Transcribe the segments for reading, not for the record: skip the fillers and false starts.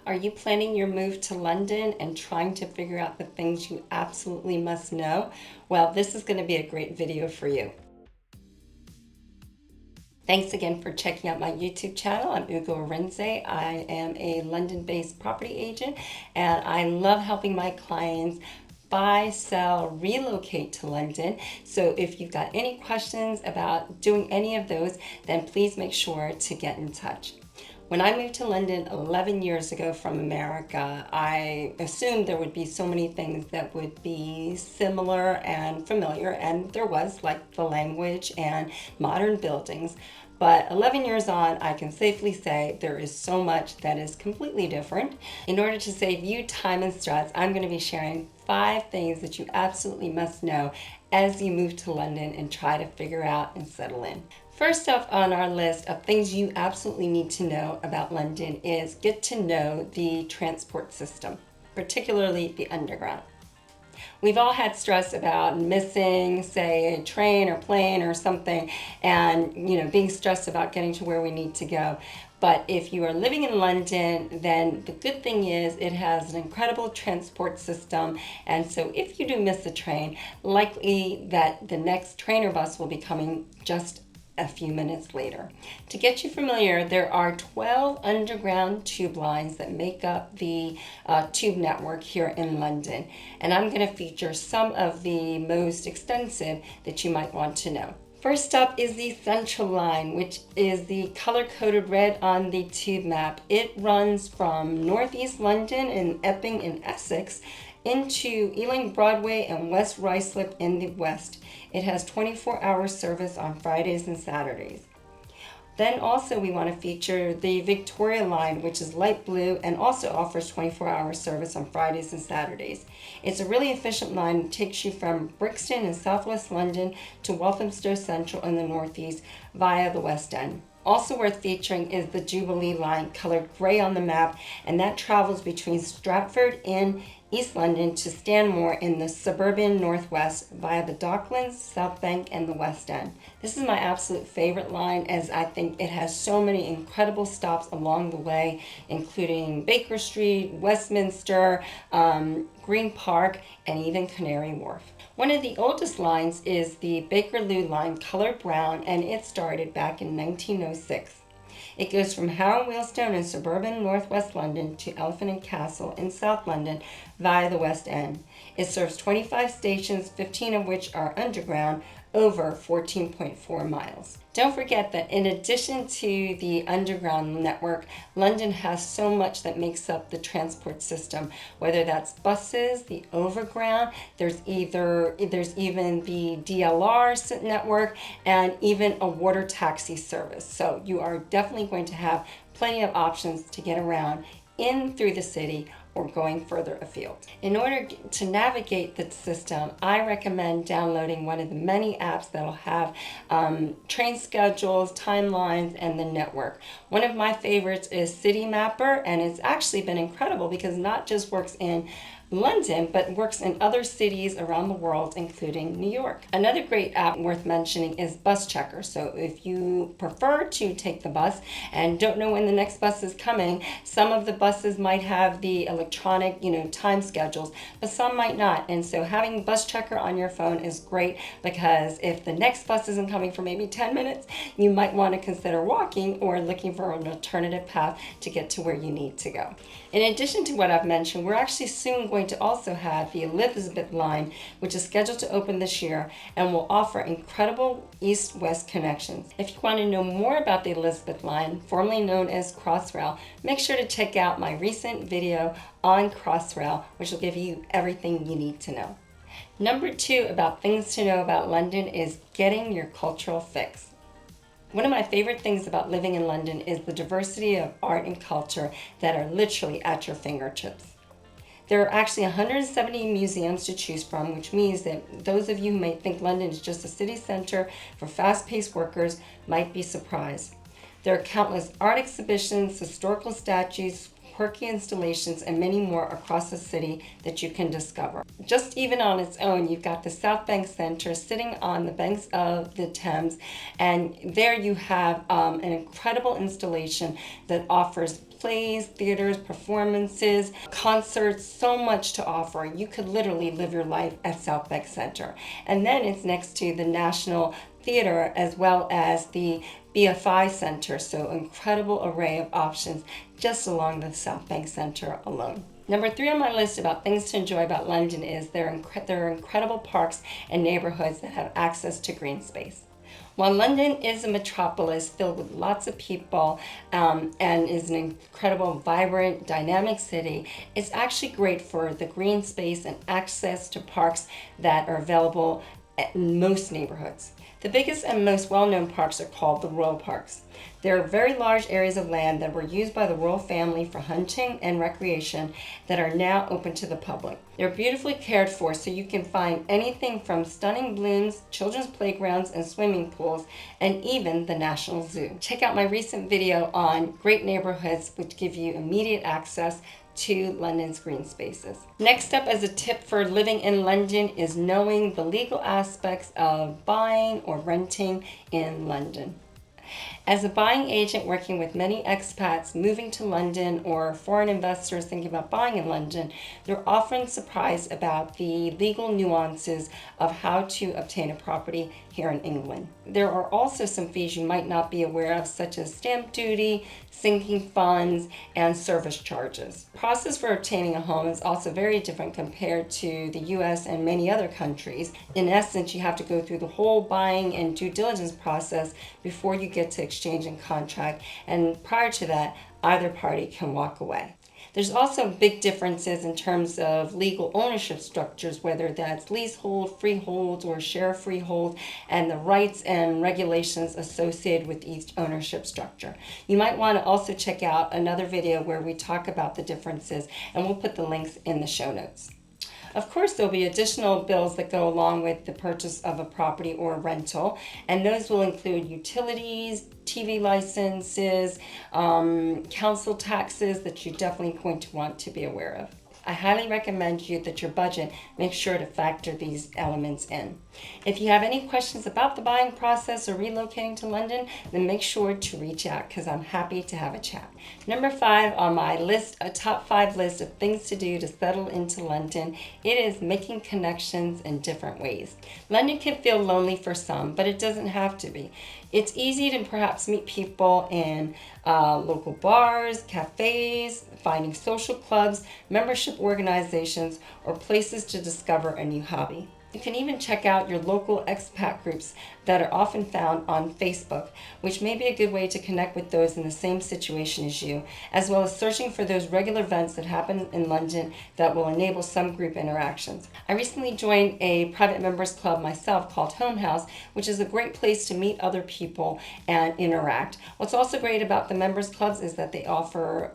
Are you planning your move to London and trying to figure out the things you absolutely must know? Well, this is going to be a great video for you. Thanks again for checking out my YouTube channel. I'm Arinzeh. I am a London-based property agent, and I love helping my clients buy, sell, relocate to London. So if you've got any questions about doing any of those, then please make sure to get in touch. When I moved to London 11 years ago from America, I assumed there would be so many things that would be similar and familiar, and there was, like the language and modern buildings. But 11 years on, I can safely say there is so much that is completely different. In order to save you time and stress, I'm going to be sharing 5 things that you absolutely must know as you move to London and try to figure out and settle in. First up on our list of things you absolutely need to know about London is get to know the transport system, particularly the underground. We've all had stress about missing, say, a train or plane or something, and being stressed about getting to where we need to go. But if you are living in London, then the good thing is it has an incredible transport system. And so if you do miss a train, likely that the next train or bus will be coming just a few minutes later. To get you familiar, there are 12 underground tube lines that make up the tube network here in London. And I'm going to feature some of the most extensive that you might want to know. First up is the Central Line, which is the color-coded red on the tube map. It runs from northeast London and Epping in Essex into Ealing Broadway and West Ruislip in the west. It has 24-hour service on Fridays and Saturdays. Then also we want to feature the Victoria Line, which is light blue and also offers 24-hour service on Fridays and Saturdays. It's a really efficient line. It takes you from Brixton in southwest London to Walthamstow Central in the northeast via the West End. Also worth featuring is the Jubilee Line, colored gray on the map, and that travels between Stratford in East London to Stanmore in the suburban northwest via the Docklands, South Bank, and the West End. This is my absolute favorite line, as I think it has so many incredible stops along the way, including Baker Street, Westminster, Green Park, and even Canary Wharf. One of the oldest lines is the Bakerloo Line, colored brown, and it started back in 1906. It goes from Harrow and Wealdstone in suburban northwest London to Elephant and Castle in South London via the West End. It serves 25 stations, 15 of which are underground, over 14.4 miles. Don't forget that in addition to the underground network, London has so much that makes up the transport system, whether that's buses, the overground, there's even the DLR network, and even a water taxi service. So you are definitely going to have plenty of options to get around in through the city or going further afield. In order to navigate the system, I recommend downloading one of the many apps that'll have train schedules, timelines, and the network. One of my favorites is City Mapper, and it's actually been incredible because it not just works in London, but works in other cities around the world, including New York. Another great app worth mentioning is Bus Checker. So if you prefer to take the bus and don't know when the next bus is coming, some of the buses might have the electronic, time schedules, but some might not. And so having Bus Checker on your phone is great because if the next bus isn't coming for maybe 10 minutes, you might want to consider walking or looking for an alternative path to get to where you need to go. In addition to what I've mentioned, we're actually soon going to also have the Elizabeth Line, which is scheduled to open this year and will offer incredible east-west connections. If you want to know more about the Elizabeth Line, formerly known as Crossrail, make sure to check out my recent video on Crossrail, which will give you everything you need to know. Number 2 about things to know about London is getting your cultural fix. One of my favorite things about living in London is the diversity of art and culture that are literally at your fingertips. There are actually 170 museums to choose from, which means that those of you who may think London is just a city center for fast-paced workers might be surprised. There are countless art exhibitions, historical statues, quirky installations, and many more across the city that you can discover. Just even on its own, you've got the South Bank Center sitting on the banks of the Thames, and there you have an incredible installation that offers plays, theaters, performances, concerts, so much to offer. You could literally live your life at South Bank Center. And then it's next to the National Theater as well as the BFI Center, so incredible array of options just along the South Bank Center alone. Number 3 on my list about things to enjoy about London is there are incredible parks and neighborhoods that have access to green space. While London is a metropolis filled with lots of people and is an incredible, vibrant, dynamic city, it's actually great for the green space and access to parks that are available in most neighborhoods. The biggest and most well-known parks are called the Royal Parks. They're very large areas of land that were used by the royal family for hunting and recreation that are now open to the public. They're beautifully cared for, so you can find anything from stunning blooms, children's playgrounds and swimming pools, and even the National Zoo. Check out my recent video on great neighborhoods which give you immediate access to London's green spaces. Next up as a tip for living in London is knowing the legal aspects of buying or renting in London. As a buying agent working with many expats moving to London or foreign investors thinking about buying in London, they're often surprised about the legal nuances of how to obtain a property here in England. There are also some fees you might not be aware of, such as stamp duty, sinking funds, and service charges. The process for obtaining a home is also very different compared to the US and many other countries. In essence, you have to go through the whole buying and due diligence process before you get to exchange and contract, and prior to that, either party can walk away. There's also big differences in terms of legal ownership structures, whether that's leasehold, freehold, or share freehold, and the rights and regulations associated with each ownership structure. You might want to also check out another video where we talk about the differences, and we'll put the links in the show notes. Of course, there'll be additional bills that go along with the purchase of a property or rental, and those will include utilities, TV licenses, council taxes that you're definitely going to want to be aware of. I highly recommend you that your budget make sure to factor these elements in. If you have any questions about the buying process or relocating to London, then make sure to reach out because I'm happy to have a chat. Number 5 on my list, a top 5 list of things to do to settle into London, it is making connections in different ways. London can feel lonely for some, but it doesn't have to be. It's easy to perhaps meet people in local bars, cafes, finding social clubs, membership organizations, or places to discover a new hobby. You can even check out your local expat groups that are often found on Facebook, which may be a good way to connect with those in the same situation as you, as well as searching for those regular events that happen in London that will enable some group interactions. I recently joined a private members club myself called Home House, which is a great place to meet other people and interact. What's also great about the members clubs is that they offer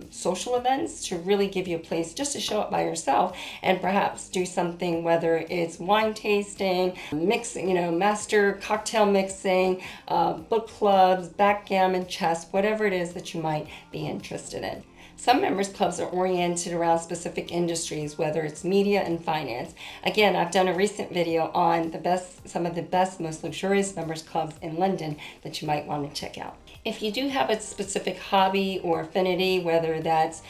social events to really give you a place just to show up by yourself and perhaps do something, whether it's wine tasting, mixing, master cocktail mixing, book clubs, backgammon, chess, whatever it is that you might be interested in. Some members clubs are oriented around specific industries, whether it's media and finance. Again, I've done a recent video on some of the best, most luxurious members clubs in London that you might want to check out. If you do have a specific hobby or affinity, whether that's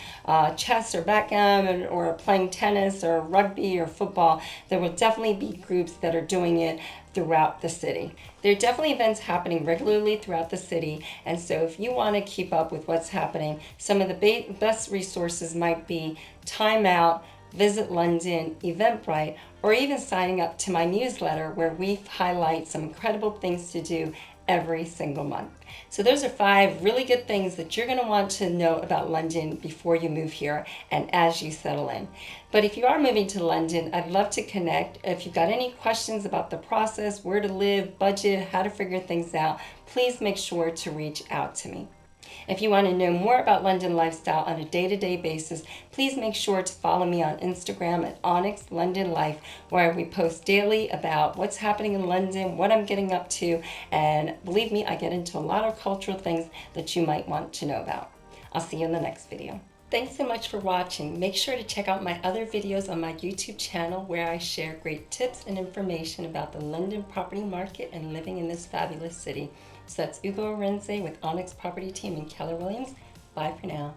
chess or backgammon or playing tennis or rugby or football, there will definitely be groups that are doing it throughout the city. There are definitely events happening regularly throughout the city, and so if you want to keep up with what's happening, some of the best resources might be Time Out, Visit London, Eventbrite, or even signing up to my newsletter where we highlight some incredible things to do every single month. So those are 5 really good things that you're going to want to know about London before you move here and as you settle in. But if you are moving to London, I'd love to connect. If you've got any questions about the process, where to live, budget, how to figure things out, please make sure to reach out to me. If you want to know more about London lifestyle on a day-to-day basis, please make sure to follow me on Instagram at Onyx London Life, where we post daily about what's happening in London, what I'm getting up to, and believe me, I get into a lot of cultural things that you might want to know about. I'll see you in the next video. Thanks so much for watching. Make sure to check out my other videos on my YouTube channel where I share great tips and information about the London property market and living in this fabulous city. So that's Ugo Arinzeh with Onyx Property Team and Keller Williams. Bye for now.